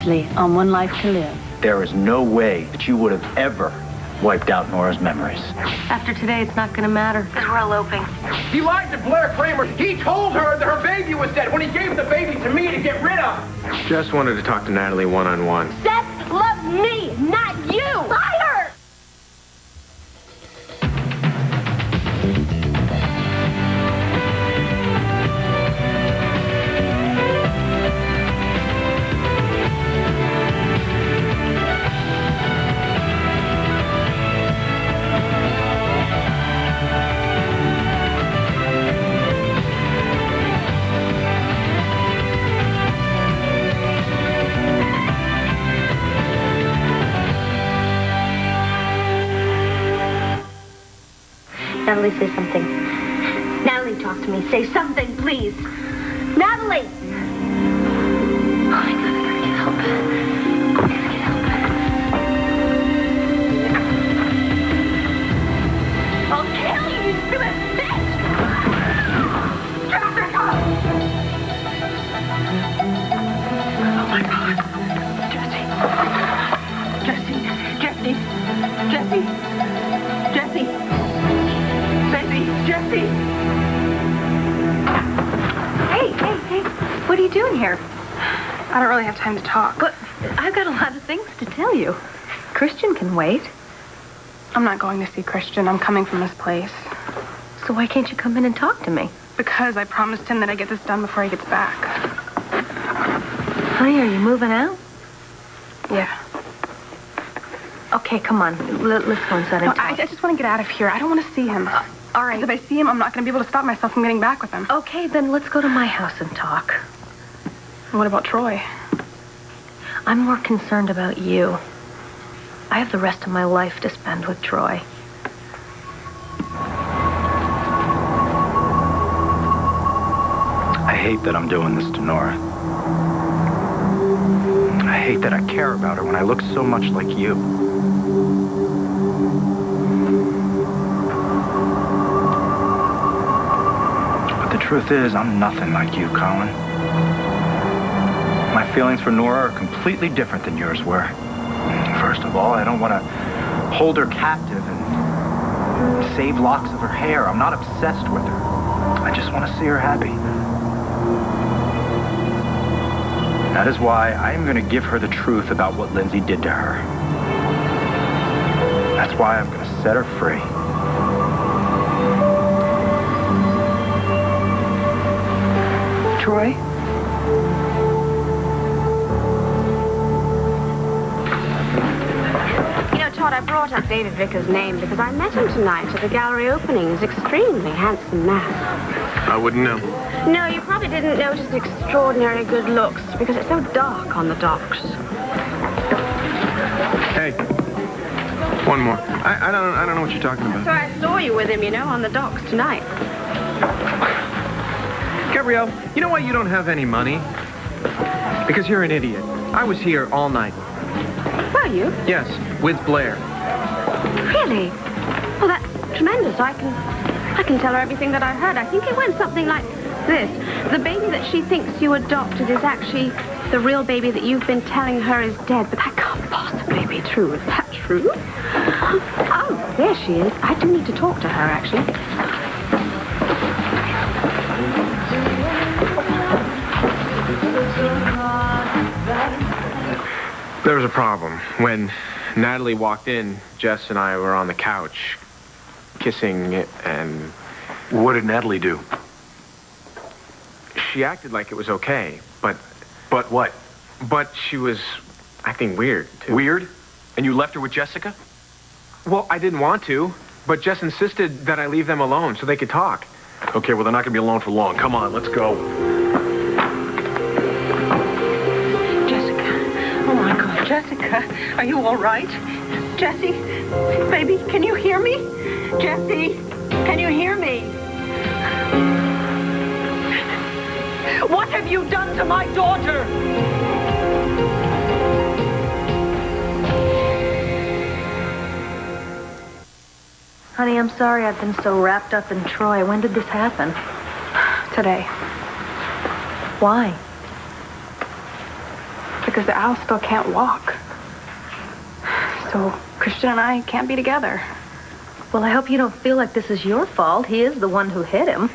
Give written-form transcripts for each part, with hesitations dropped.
Ashley, on One Life to Live. There is no way that you would have ever wiped out Nora's memories. After today, it's not gonna matter, because we're eloping. He lied to Blair Kramer. He told her that her baby was dead when he gave the baby to me to get rid of. Just wanted to talk to Natalie one-on-one. Seth loves me, not you! Liar! Natalie, say something. Natalie, talk to me. Say something, please. Natalie! Oh, my God, I gotta get help. I gotta get help. I'll kill you, you stupid bitch! Jessica! Oh, my God. Jesse. Jesse! Hey, what are you doing here? I don't really have time to talk. But I've got a lot of things to tell you. Christian can wait. I'm not going to see Christian. I'm coming from this place. So why can't you come in and talk to me? Because I promised him that I'd get this done before he gets back. Honey, are you moving out? Yeah. Okay, come on. Let's go inside and No, talk. I just want to get out of here. I don't want to see him. All right. If I see him, I'm not going to be able to stop myself from getting back with him. Okay, then let's go to my house and talk. What about Troy? I'm more concerned about you. I have the rest of my life to spend with Troy. I hate that I'm doing this to Nora. I hate that I care about her when I look so much like you. But the truth is, I'm nothing like you, Colin. My feelings for Nora are completely different than yours were. First of all, I don't want to hold her captive and save locks of her hair. I'm not obsessed with her. I just want to see her happy. That is why I am going to give her the truth about what Lindsay did to her. That's why I'm going to set her free. Troy? You know, Todd, I brought up David Vickers' name because I met him tonight at the gallery opening. He's an extremely handsome man. I wouldn't know. No, you probably didn't notice his extraordinary good looks because it's so dark on the docks. Hey, one more. I don't know what you're talking about. So I saw you with him, you know, on the docks tonight. Gabrielle, you know why you don't have any money? Because you're an idiot. I was here all night. Were you? Yes, with Blair. Really? Well, that's tremendous. I can tell her everything that I heard. I think it went something like this. The baby that she thinks you adopted is actually the real baby that you've been telling her is dead. But that can't possibly be true. Is that true? Oh, there she is. I do need to talk to her, actually. There was a problem. When Natalie walked in, Jess and I were on the couch, kissing, and... What did Natalie do? She acted like it was okay, but... But what? But she was acting weird, too. Weird? And you left her with Jessica? Well, I didn't want to, but Jess insisted that I leave them alone so they could talk. Okay, well, they're not going to be alone for long. Come on, let's go. Oh, my God, Jessica, are you all right? Jessie, baby, can you hear me? Jessie, can you hear me? What have you done to my daughter? Honey, I'm sorry I've been so wrapped up in Troy. When did this happen? Today. Why? Because because Al still can't walk. So Christian and I can't be together. Well, I hope you don't feel like this is your fault. He is the one who hit him.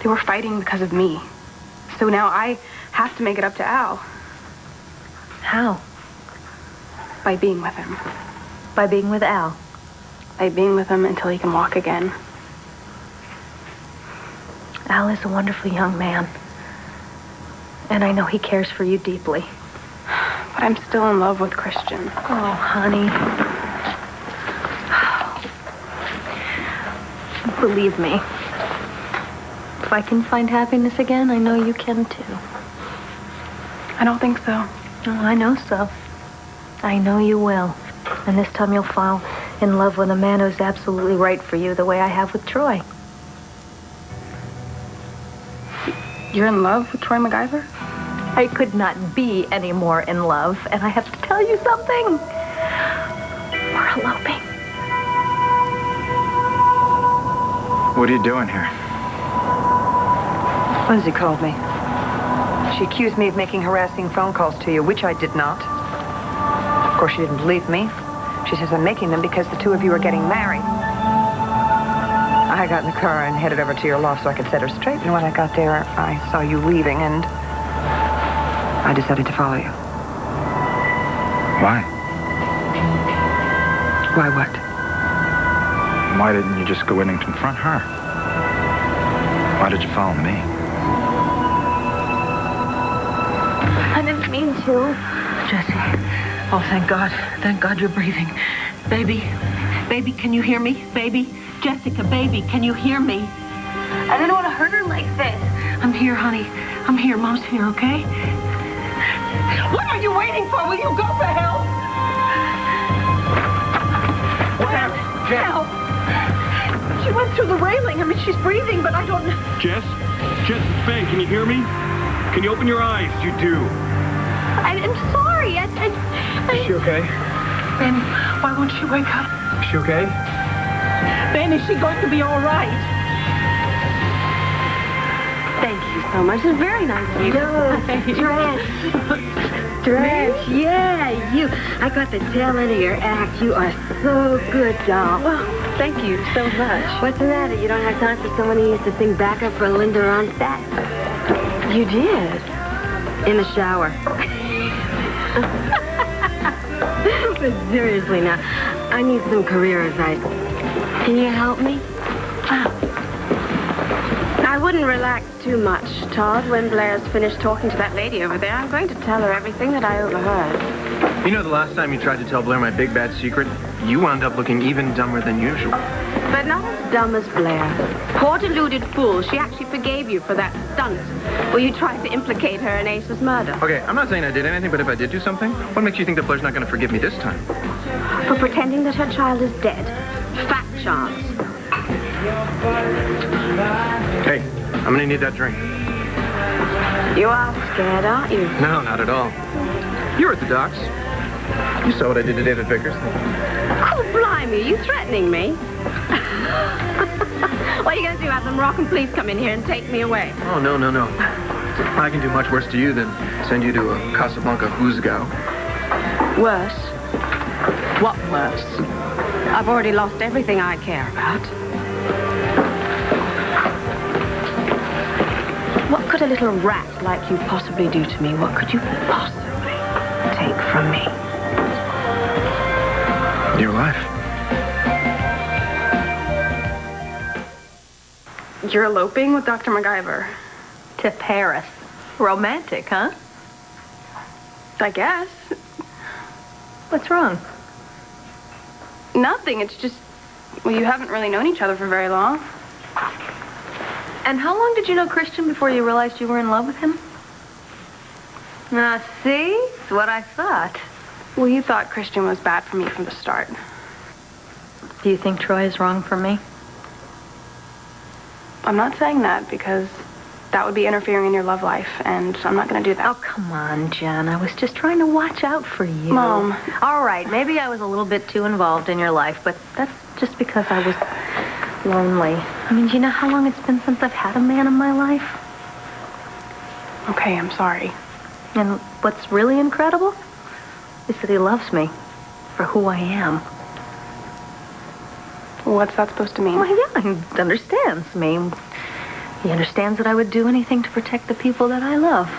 They were fighting because of me. So now I have to make it up to Al. How? By being with him. By being with Al? By being with him until he can walk again. Al is a wonderful young man. And I know he cares for you deeply. But I'm still in love with Christian. Oh, honey. Believe me, if I can find happiness again, I know you can too. I don't think so. Oh, I know so. I know you will. And this time you'll fall in love with a man who's absolutely right for you, the way I have with Troy. You're in love with Troy MacGyver? I could not be any more in love, and I have to tell you something. We're eloping. What are you doing here? Lindsay called me. She accused me of making harassing phone calls to you, which I did not. Of course, she didn't believe me. She says I'm making them because the two of you are getting married. I got in the car and headed over to your loft so I could set her straight, and when I got there, I saw you leaving, and I decided to follow you. Why? Why what? Why didn't you just go in and confront her? Why did you follow me? I didn't mean to. Jessie. Oh, thank God. Thank God you're breathing. Baby. Baby, can you hear me? Baby. Jessica, baby, can you hear me? I didn't want to hurt her like this. I'm here, honey. I'm here. Mom's here, okay? What are you waiting for? Will you go for help? What happened? Jess? Help. She went through the railing. I mean, she's breathing, but I don't know. Jess? Jess, it's Ben. Can you hear me? Can you open your eyes? You do. I'm sorry. Is she okay? Ben, why won't she wake up? Is she okay? Ben, is she going to be all right? Thank you so much. It's very nice of you. Stretch, yeah, you. I got the tail end of your act. You are so good, doll. Well, thank you so much. What's the matter? You don't have time for someone who used to sing backup for Linda Ronstadt? You did? In the shower. But seriously now, I need some career advice. Can you help me? I wouldn't relax too much, Todd, when Blair's finished talking to that lady over there. I'm going to tell her everything that I overheard. You know, the last time you tried to tell Blair my big bad secret, you wound up looking even dumber than usual. But not as dumb as Blair. Poor deluded fool. She actually forgave you for that stunt where you tried to implicate her in Ace's murder. Okay, I'm not saying I did anything, but if I did do something, what makes you think that Blair's not going to forgive me this time? For pretending that her child is dead. Fat chance. Hey, I'm going to need that drink. You are scared, aren't you? No, not at all. You're at the docks. You saw what I did to David Vickers. Oh, blimey, are you threatening me? What are you going to do? Have them rock and police come in here and take me away? Oh, no. I can do much worse to you than send you to a Casablanca Huzgau. Worse? What worse? I've already lost everything I care about. What could a little rat like you possibly do to me? What could you possibly take from me? Your life. You're eloping with Dr. MacGyver. To Paris. Romantic, huh? I guess. What's wrong? Nothing. It's just, well, you haven't really known each other for very long. And how long did you know Christian before you realized you were in love with him? See? It's what I thought. Well, you thought Christian was bad for me from the start. Do you think Troy is wrong for me? I'm not saying that because that would be interfering in your love life, and I'm not going to do that. Oh, come on, Jen. I was just trying to watch out for you. Mom. All right, maybe I was a little bit too involved in your life, but that's just because I was lonely. I mean, do you know how long it's been since I've had a man in my life? Okay, I'm sorry. And what's really incredible is that he loves me for who I am. What's that supposed to mean? Well, yeah, he understands me. He understands that I would do anything to protect the people that I love.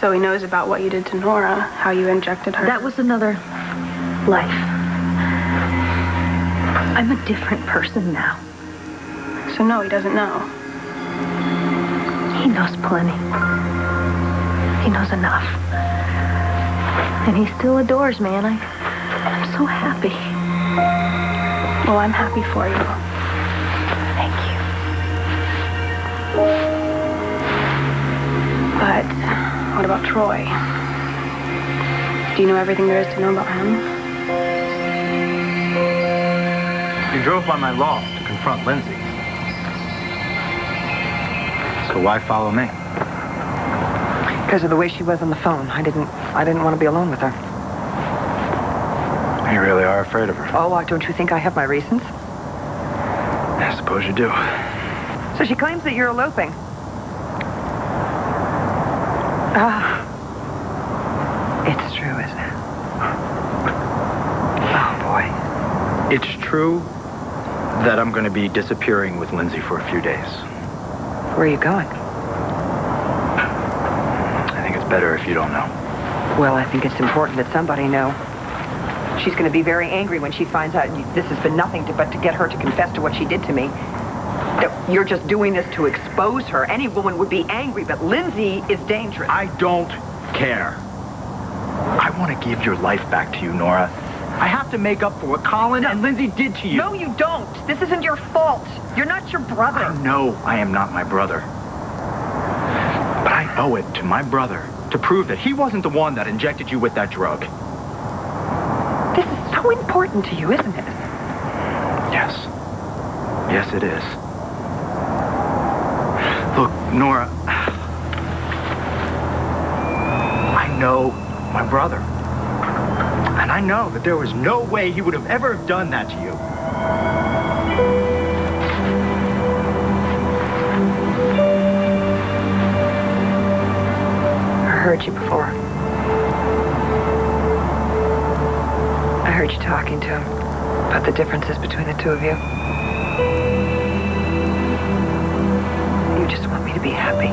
So he knows about what you did to Nora, how you injected her. That was another life. I'm a different person now. So no, he doesn't know. He knows plenty. He knows enough. And he still adores me, and I'm so happy. Well, I'm happy for you. Thank you. But what about Troy? Do you know everything there is to know about him? You drove by my loft to confront Lindsay. So why follow me? Because of the way she was on the phone. I didn't want to be alone with her. You really are afraid of her. Oh, don't you think I have my reasons? I suppose you do. So she claims that you're eloping. It's true, isn't it? Oh, boy. It's true that I'm going to be disappearing with Lindsay for a few days. Where are you going? I think it's better if you don't know. Well, I think it's important that somebody know. She's going to be very angry when she finds out this has been nothing but to get her to confess to what she did to me. That you're just doing this to expose her. Any woman would be angry, but Lindsay is dangerous. I don't care. I want to give your life back to you, Nora. I have to make up for what Colin and Lindsay did to you. No, you don't. This isn't your fault. You're not your brother. I know I am not my brother. But I owe it to my brother to prove that he wasn't the one that injected you with that drug. This is so important to you, isn't it? Yes. Yes, it is. Look, Nora, I know my brother. And I know that there was no way he would have ever done that to you. I heard you before. I heard you talking to him about the differences between the two of you. You just want me to be happy.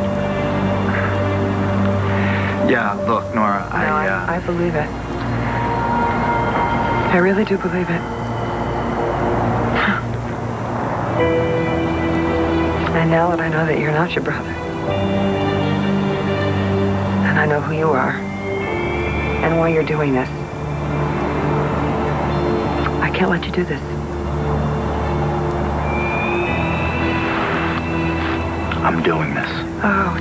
Yeah, look, Nora, I believe it. I really do believe it. And now that I know that you're not your brother, and I know who you are, and why you're doing this, I can't let you do this. I'm doing this. Oh,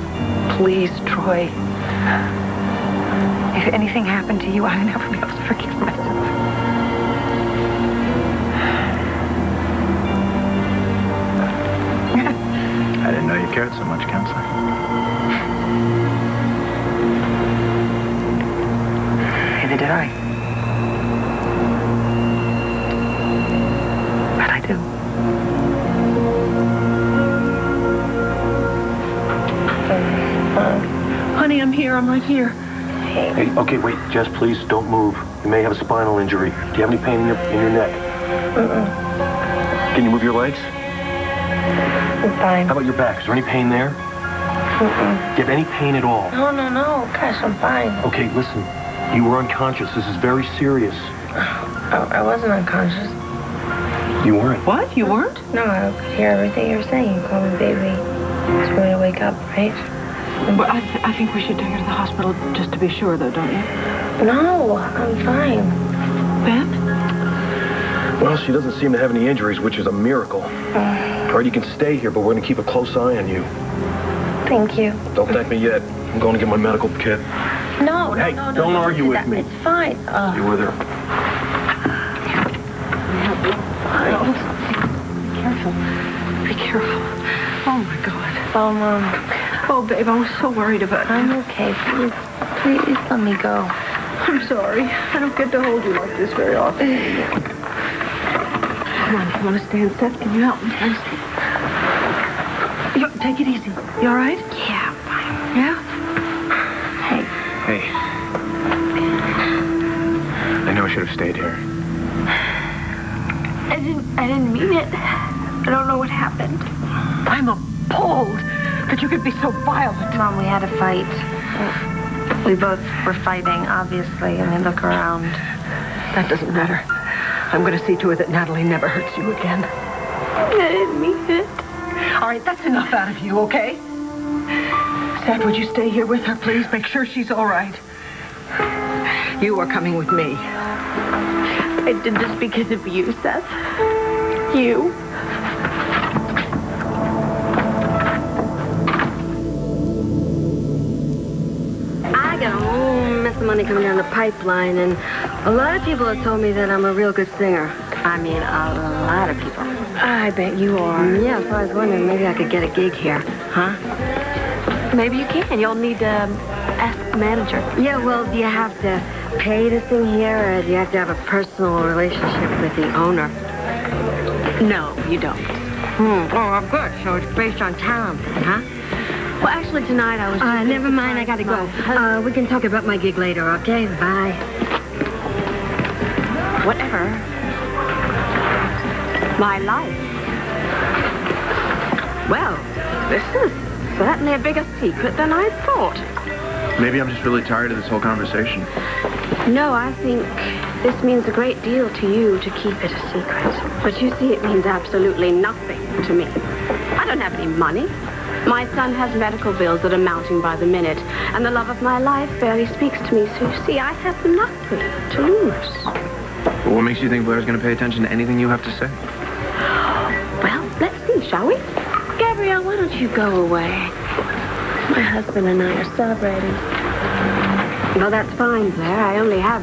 please, Troy. If anything happened to you, I'd never be able to forgive myself. I didn't know you cared so much, Counselor. Neither did I. But I do. Honey, I'm here. I'm right here. Hey, okay, wait, Jess, please don't move. You may have a spinal injury. Do you have any pain in your neck? Can you move your legs? I'm fine. How about your back? Is there any pain there? Do you have any pain at all? No. Gosh, I'm fine. Okay, listen. You were unconscious. This is very serious. I wasn't unconscious. You weren't? What? You weren't? No, I could hear everything you were saying. You called me baby. It's for me to wake up, right? But I think we should take her to the hospital just to be sure, though, don't you? No, I'm fine. Ben? Well, she doesn't seem to have any injuries, which is a miracle. All right, you can stay here, but we're going to keep a close eye on you. Thank you. Don't thank me yet. I'm going to get my medical kit. No, Hey, don't argue with me. It's fine. You with her? Be careful. Oh, my God. Oh, Mom. Oh, babe, I was so worried about you. I'm okay. Please let me go. I'm sorry. I don't get to hold you like this very often. Come on, you want to stand, Seth? Can you help me, please? Take it easy. You all right? Yeah, fine. Yeah? Hey, should have stayed here. I didn't mean it. I don't know what happened. I'm appalled that you could be so violent. Mom, we had a fight. We both were fighting, obviously. I mean, look around. That doesn't matter. I'm going to see to it that Natalie never hurts you again. I didn't mean it. All right, that's enough out of you, okay? Seth, would you stay here with her, please? Make sure she's all right. You are coming with me. I did this because of you, Seth. You. I got a whole mess of money coming down the pipeline, and a lot of people have told me that I'm a real good singer. I mean, a lot of people. I bet you are. Yeah, so I was wondering maybe I could get a gig here. Huh? Maybe you can. You'll need to ask the manager. Yeah, well, do you have to pay to sing here, or do you have to have a personal relationship with the owner? No, you don't. Oh, good. So it's based on talent, then, huh? Well, actually, tonight I was... Never mind. I gotta go. We can talk about my gig later, okay? Bye. Whatever. My life. Well, this is certainly a bigger secret than I thought. Maybe I'm just really tired of this whole conversation. No, I think this means a great deal to you to keep it a secret. But you see, it means absolutely nothing to me. I don't have any money. My son has medical bills that are mounting by the minute, and the love of my life barely speaks to me. So you see, I have nothing to lose. But what makes you think Blair's going to pay attention to anything you have to say? Well, let's see, shall we? Gabrielle, why don't you go away? My husband and I are celebrating. Well, that's fine, Blair. I only have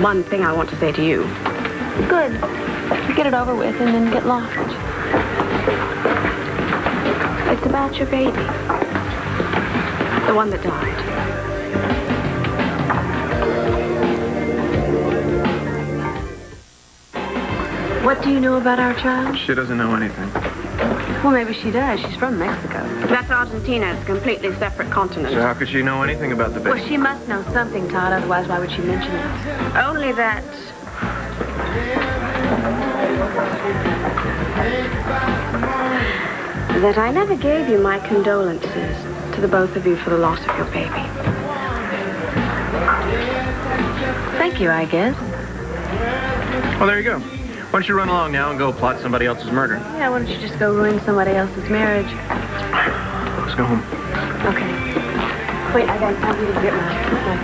one thing I want to say to you. Good. Get it over with and then get lost. It's about your baby. The one that died. What do you know about our child? She doesn't know anything. Well, maybe she does. She's from Mexico. That's Argentina. It's a completely separate continent. So how could she know anything about the baby? Well, she must know something, Todd. Otherwise, why would she mention it? Only that... that I never gave you my condolences to the both of you for the loss of your baby. Thank you, I guess. Well, there you go. Why don't you run along now and go plot somebody else's murder? Yeah, why don't you just go ruin somebody else's marriage? Let's go home. Okay. Wait, I need to get my thing.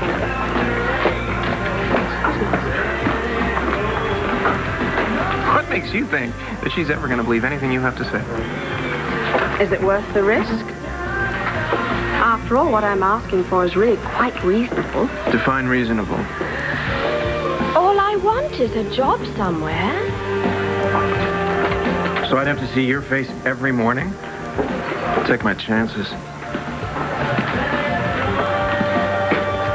What makes you think that she's ever going to believe anything you have to say? Is it worth the risk? After all, what I'm asking for is really quite reasonable. Define reasonable. All I want is a job somewhere. So I'd have to see your face every morning? I'll take my chances.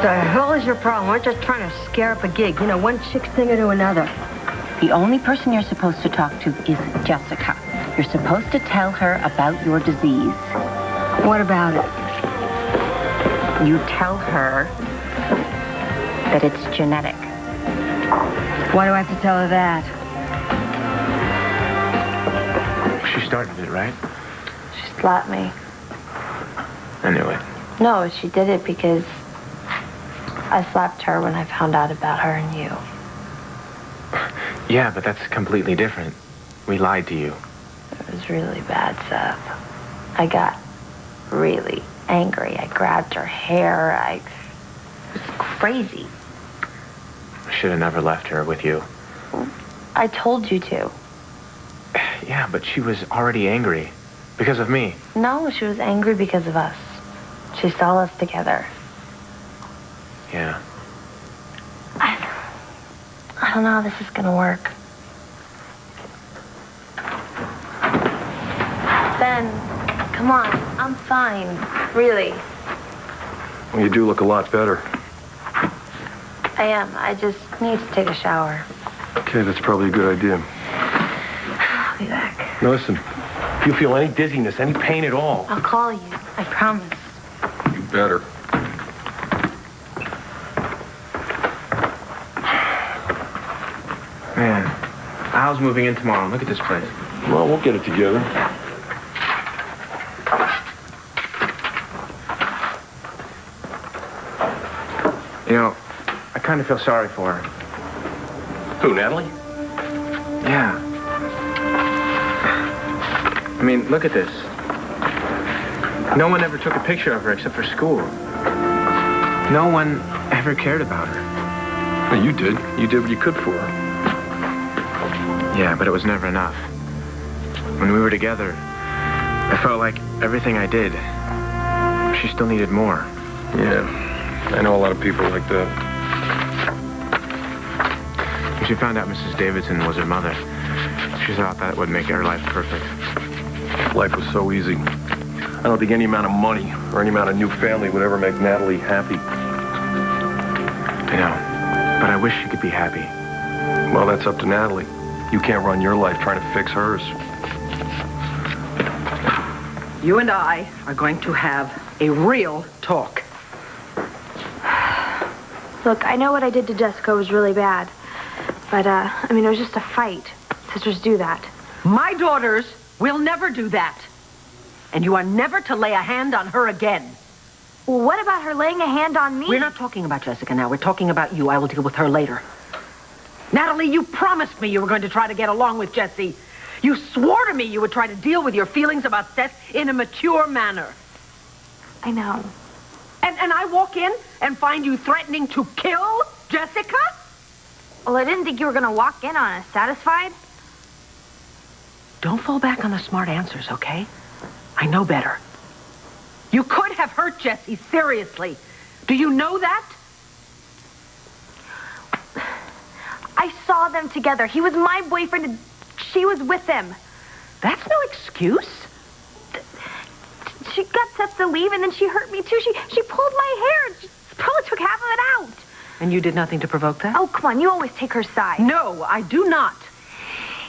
The hell is your problem? We're just trying to scare up a gig. You know, one chick singer to another. The only person you're supposed to talk to is Jessica. You're supposed to tell her about your disease. What about it? You tell her that it's genetic. Why do I have to tell her that? She started it, right? She slapped me. I knew it. No, she did it because I slapped her when I found out about her and you. Yeah, but that's completely different. We lied to you. It was really bad, Seth. I got really angry. I grabbed her hair. It was crazy. I should have never left her with you. I told you to. Yeah, but she was already angry. Because of me. No, she was angry because of us. She saw us together. Yeah. I don't know how this is gonna work. Ben, come on. I'm fine. Really. Well, you do look a lot better. I am. I just need to take a shower. Okay, that's probably a good idea. I'll be back. Now listen, if you feel any dizziness, any pain at all... I'll call you. I promise. You better. Man, Al's moving in tomorrow. Look at this place. Well, we'll get it together. You know, I kind of feel sorry for her. Who, Natalie? Yeah. I mean, look at this. No one ever took a picture of her except for school. No one ever cared about her. Well, you did. You did what you could for her. Yeah, but it was never enough. When we were together, I felt like everything I did, she still needed more. Yeah, I know a lot of people like that. When she found out Mrs. Davidson was her mother, she thought that would make her life perfect. Life was so easy. I don't think any amount of money or any amount of new family would ever make Natalie happy. I know, but I wish she could be happy. Well, that's up to Natalie. You can't run your life trying to fix hers. You and I are going to have a real talk. Look, I know what I did to Jessica was really bad. But, I mean, it was just a fight. Sisters do that. My daughters will never do that. And you are never to lay a hand on her again. Well, what about her laying a hand on me? We're not talking about Jessica now. We're talking about you. I will deal with her later. Natalie, you promised me you were going to try to get along with Jesse. You swore to me you would try to deal with your feelings about Seth in a mature manner. I know. And I walk in and find you threatening to kill Jessica? Well, I didn't think you were going to walk in on us. Satisfied? Don't fall back on the smart answers, okay? I know better. You could have hurt Jesse seriously. Do you know that? I saw them together. He was my boyfriend and she was with him. That's no excuse. She got Seth to leave and then she hurt me too. She pulled my hair. She probably took half of it out. And you did nothing to provoke that? Oh, come on. You always take her side. No, I do not.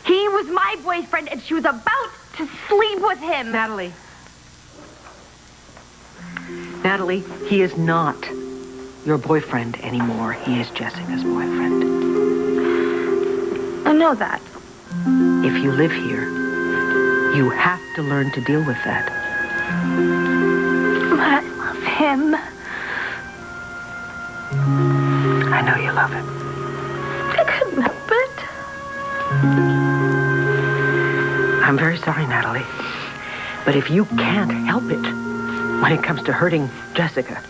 He was my boyfriend and she was about to sleep with him. Natalie, he is not your boyfriend anymore. He is Jessica's boyfriend. I know that. If you live here, you have to learn to deal with that. But I love him. I know you love him. I couldn't help it. I'm very sorry, Natalie. But if you can't help it when it comes to hurting Jessica,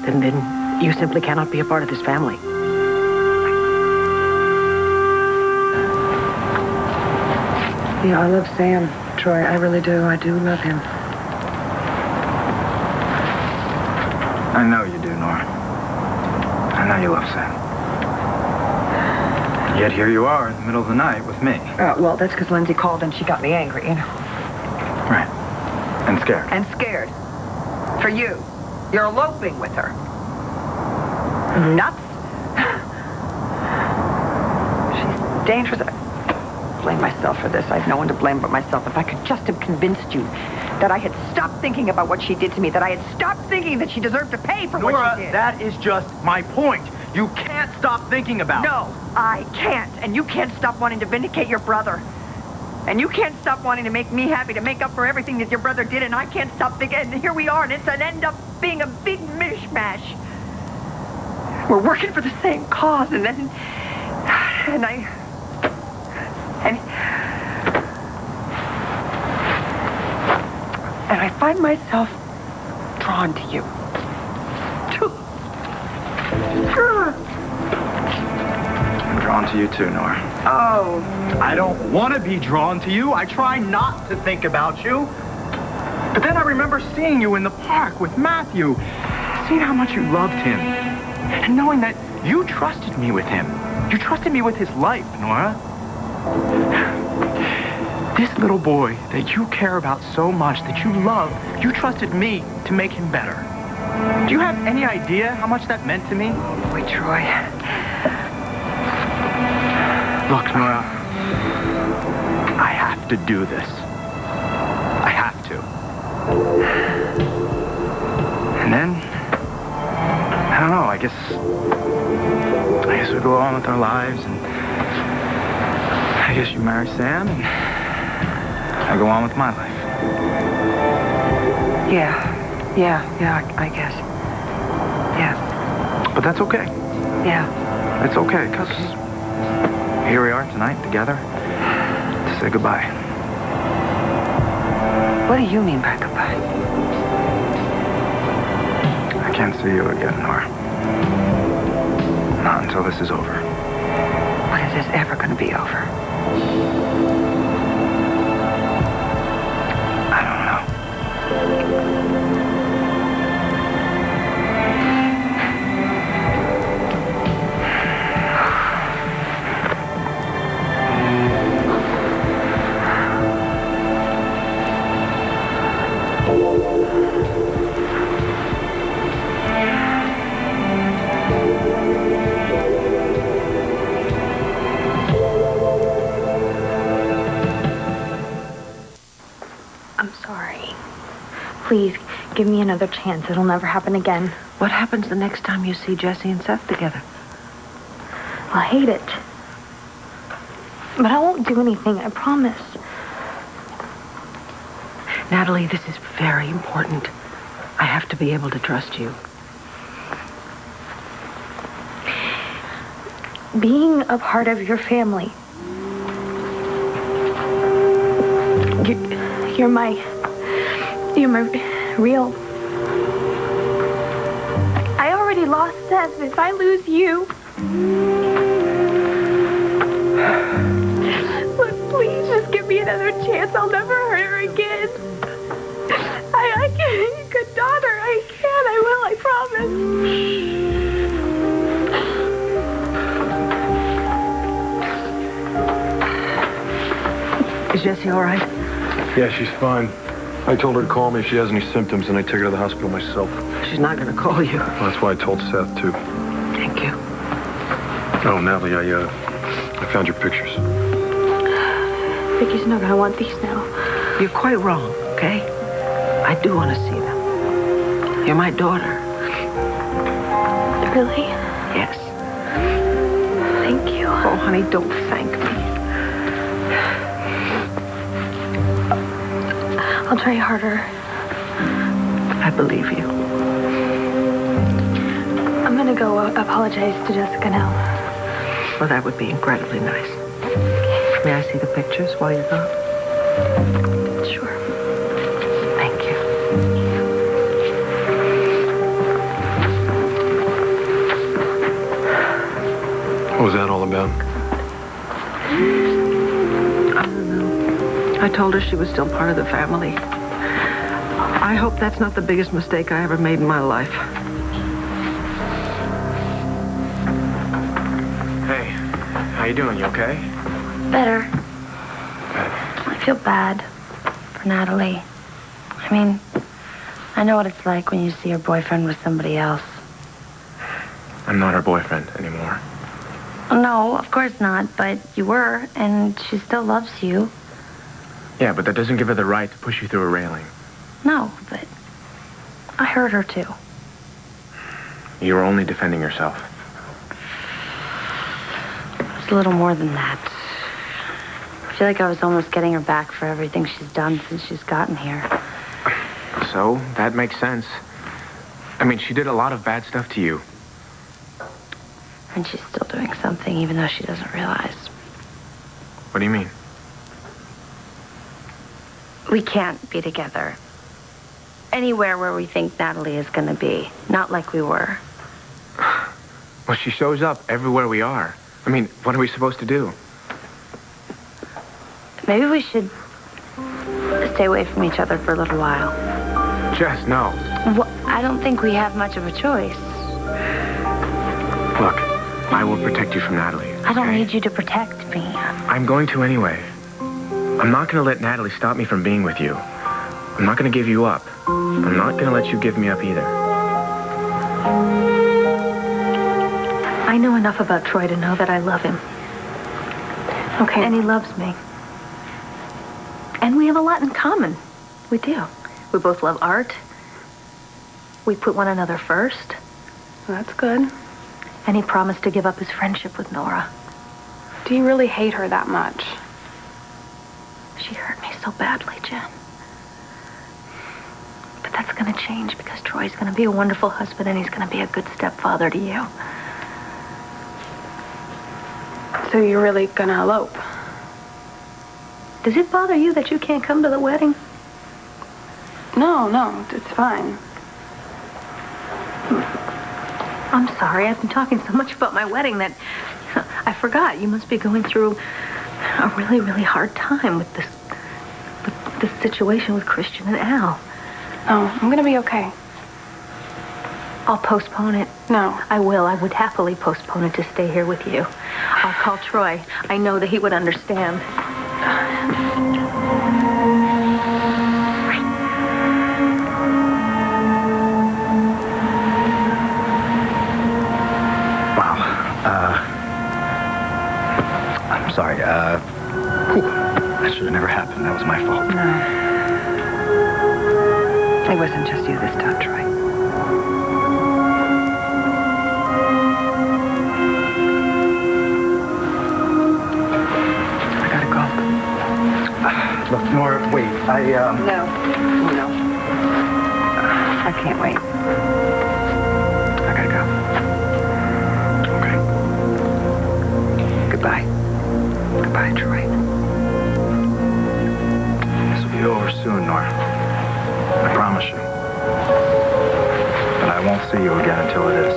then you simply cannot be a part of this family. Yeah, I love Sam, Troy. I really do. I do love him. I know you do, Nora. I know you love Sam. And yet here you are in the middle of the night with me. Well, that's because Lindsay called and she got me angry, you know. Right. And scared. And scared. For you. You're eloping with her. Nuts. She's dangerous. I blame myself for this. I have no one to blame but myself. If I could just have convinced you that I had stopped thinking about what she did to me, that I had stopped thinking that she deserved to pay for what she did. That is just my point. You can't stop thinking about it. No, I can't. And you can't stop wanting to vindicate your brother. And you can't stop wanting to make me happy, to make up for everything that your brother did, and I can't stop thinking, and here we are, and it's an end up being a big mishmash. We're working for the same cause, and I find myself drawn to you. I'm drawn to you too, Nora. Oh. I don't want to be drawn to you. I try not to think about you. But then I remember seeing you in the park with Matthew, seeing how much you loved him, and knowing that you trusted me with him. You trusted me with his life, Nora. This little boy that you care about so much, that you love, you trusted me to make him better. Do you have any idea how much that meant to me? Boy, Troy. Look, Nora, I have to do this. I have to. And then, I don't know, I guess we go on with our lives, and I guess you marry Sam, and I go on with my life. Yeah, I guess. Yeah. But that's okay. Yeah. It's okay, because here we are tonight together to say goodbye. What do you mean by goodbye? I can't see you again, Nora. Not until this is over. When is this ever going to be over? I don't know. I'm sorry. Please, give me another chance. It'll never happen again. What happens the next time you see Jesse and Seth together? I'll hate it. But I won't do anything, I promise. Natalie, this is very important. I have to be able to trust you. Being a part of your family. You're my real. I already lost Seth. If I lose you. But please just give me another chance. I'll never hurt her again. I can. Good daughter. I can. I will. I promise. Is Jessie all right? Yeah, she's fine. I told her to call me if she has any symptoms, and I take her to the hospital myself. She's not going to call you. Well, that's why I told Seth, too. Thank you. Oh, Natalie, I found your pictures. Vicky's not going to want these now. You're quite wrong, okay? I do want to see them. You're my daughter. Really? Yes. Thank you. Oh, honey, don't thank me. I'll try harder. I believe you. I'm gonna go apologize to Jessica now. Well, that would be incredibly nice. May I see the pictures while you're gone? Sure. Thank you. What was that all about? I don't know. I told her she was still part of the family. I hope that's not the biggest mistake I ever made in my life. Hey, how you doing? You okay? Better. I feel bad for Natalie. I mean, I know what it's like when you see your boyfriend with somebody else. I'm not her boyfriend anymore. No, of course not, but you were, and she still loves you. Yeah, but that doesn't give her the right to push you through a railing. No, but I hurt her too. You were only defending yourself. It's a little more than that. I feel like I was almost getting her back for everything she's done since she's gotten here. So, that makes sense. I mean, she did a lot of bad stuff to you. And she's still doing something, even though she doesn't realize. What do you mean? We can't be together. Anywhere where we think Natalie is going to be. Not like we were. Well, she shows up everywhere we are. I mean, what are we supposed to do? Maybe we should stay away from each other for a little while. Jess, no. Well, I don't think we have much of a choice. Look, I will protect you from Natalie. I don't okay? need you to protect me. I'm going to anyway. I'm not going to let Natalie stop me from being with you. I'm not going to give you up. I'm not going to let you give me up either. I know enough about Troy to know that I love him. Okay. And he loves me. And we have a lot in common. We do. We both love art. We put one another first. Well, that's good. And he promised to give up his friendship with Nora. Do Do you really hate her that much? She hurt me so badly, Jen. But that's going to change because Troy's going to be a wonderful husband and he's going to be a good stepfather to you. So you're really gonna elope? Does it bother you that you can't come to the wedding? No, it's fine. I'm sorry. I've been talking so much about my wedding that I forgot. You must be going through a really, really hard time with this situation with Christian and Al. Oh, I'm gonna be okay. I'll postpone it. No. I will. I would happily postpone it to stay here with you. I'll call Troy. I know that he would understand. Wow. I'm sorry. That should have never happened. That was my fault. No. It wasn't just you this time, Troy. Look, Nora, wait, No. I can't wait. I gotta go. Okay. Goodbye. Goodbye, Troy. This will be over soon, Nora. I promise you. But I won't see you again until it is.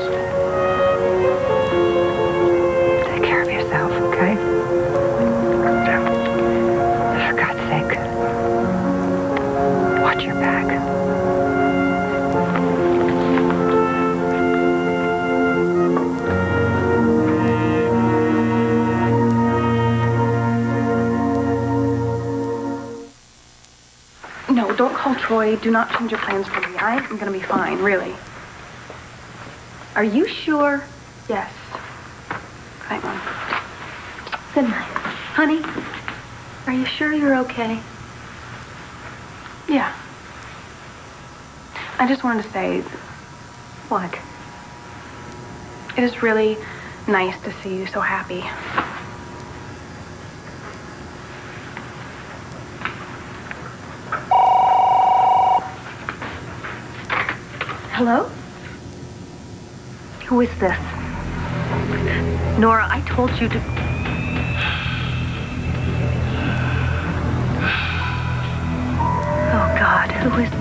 Take care of yourself, okay? For God's sake. Watch your back. No, don't call Troy. Do not change your plans for me. I am gonna be fine, really. Are you sure? Yes. Night, Mom. Good night. Honey, are you sure you're okay? Yeah. I just wanted to say, What? it is really nice to see you so happy. Hello? Who is this? Nora, I told you to... Oh, God, who is this?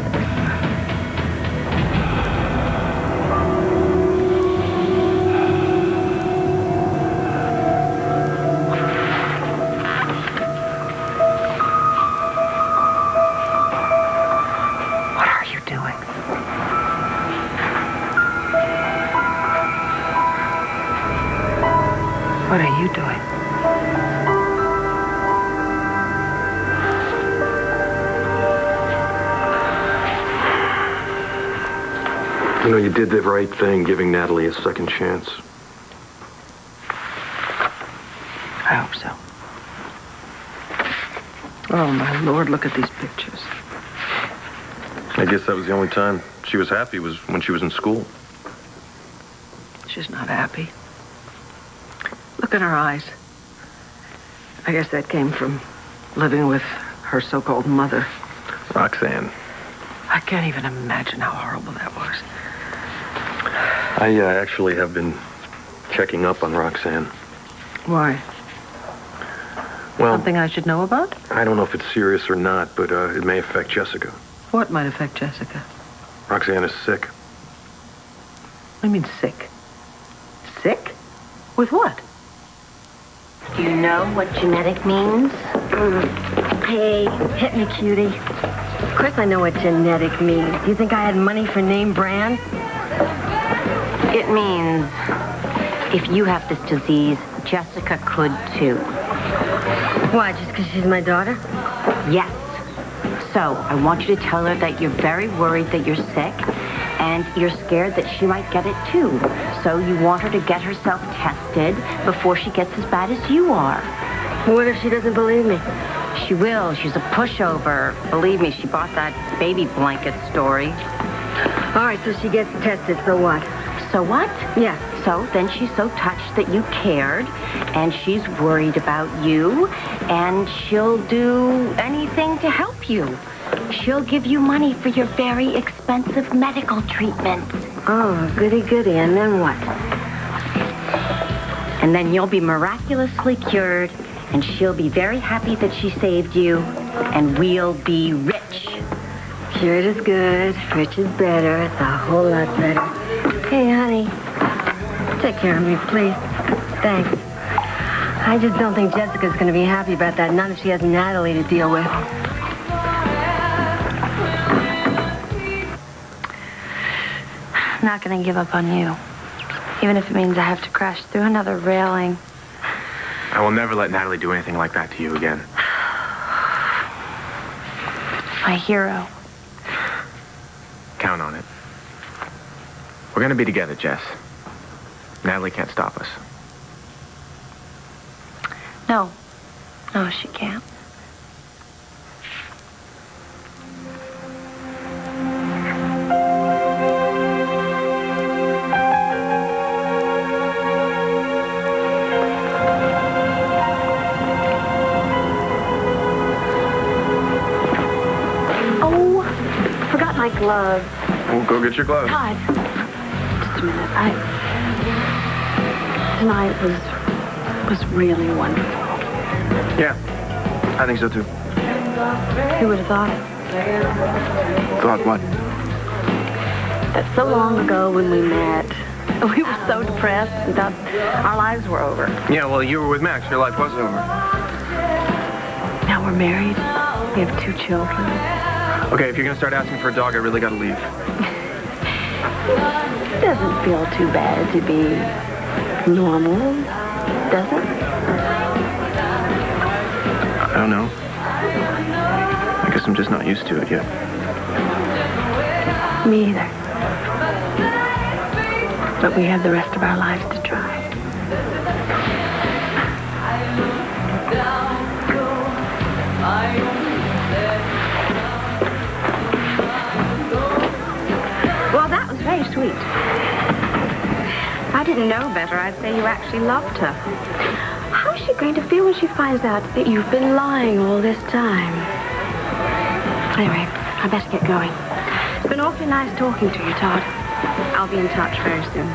What are you doing? What are you doing? You know, you did the right thing giving Natalie a second chance. I hope so. Oh, my Lord, look at these pictures. I guess that was the only time she was happy was when she was in school. She's not happy. Look in her eyes. I guess that came from living with her so-called mother. Roxanne. I can't even imagine how horrible that was. I actually have been checking up on Roxanne. Why? Well, Something I should know about? I don't know if it's serious or not, but it may affect Jessica. What might affect Jessica? Roxanne is sick. What do you mean sick? Sick? With what? Do you know what genetic means? Hey, hit me, cutie. Of course I know what genetic means. Do you think I had money for name brand? It means if you have this disease, Jessica could too. Why, just because she's my daughter? Yes. So I want you to tell her that you're very worried that you're sick and you're scared that she might get it too. So you want her to get herself tested before she gets as bad as you are. What if she doesn't believe me? She will. She's a pushover. Believe me, she bought that baby blanket story. All right, so she gets tested, so what? So what? Yes. So then she's so touched that you cared, and she's worried about you, and she'll do anything to help you. She'll give you money for your very expensive medical treatment. Oh, goody goody. And then what? And then you'll be miraculously cured, and she'll be very happy that she saved you, and we'll be rich. Cured is good. Rich is better. It's a whole lot better. Hey, honey. Take care of me, please. Thanks. I just don't think Jessica's going to be happy about that, not if she has Natalie to deal with. I'm not going to give up on you. Even if it means I have to crash through another railing. I will never let Natalie do anything like that to you again. My hero. Count on it. We're gonna be together, Jess. Natalie can't stop us. No. No, she can't. Forgot my gloves. Well, go get your gloves. Todd, just a minute. Tonight was really wonderful. Yeah, I think so too. Who would have thought it? Thought what? That so long ago when we met, we were so depressed and thought our lives were over. Yeah, well, you were with Max. Your life was over. Now we're married. We have 2 children. Okay, if you're gonna start asking for a dog, I really gotta leave. It doesn't feel too bad to be normal, does it? I don't know. I guess I'm just not used to it yet. Me either. But we have the rest of our lives to try. Well, that was very sweet. If I didn't know better, I'd say you actually loved her. How's she going to feel when she finds out that you've been lying all this time? Anyway, I better get going. It's been awfully nice talking to you, Todd. I'll be in touch very soon.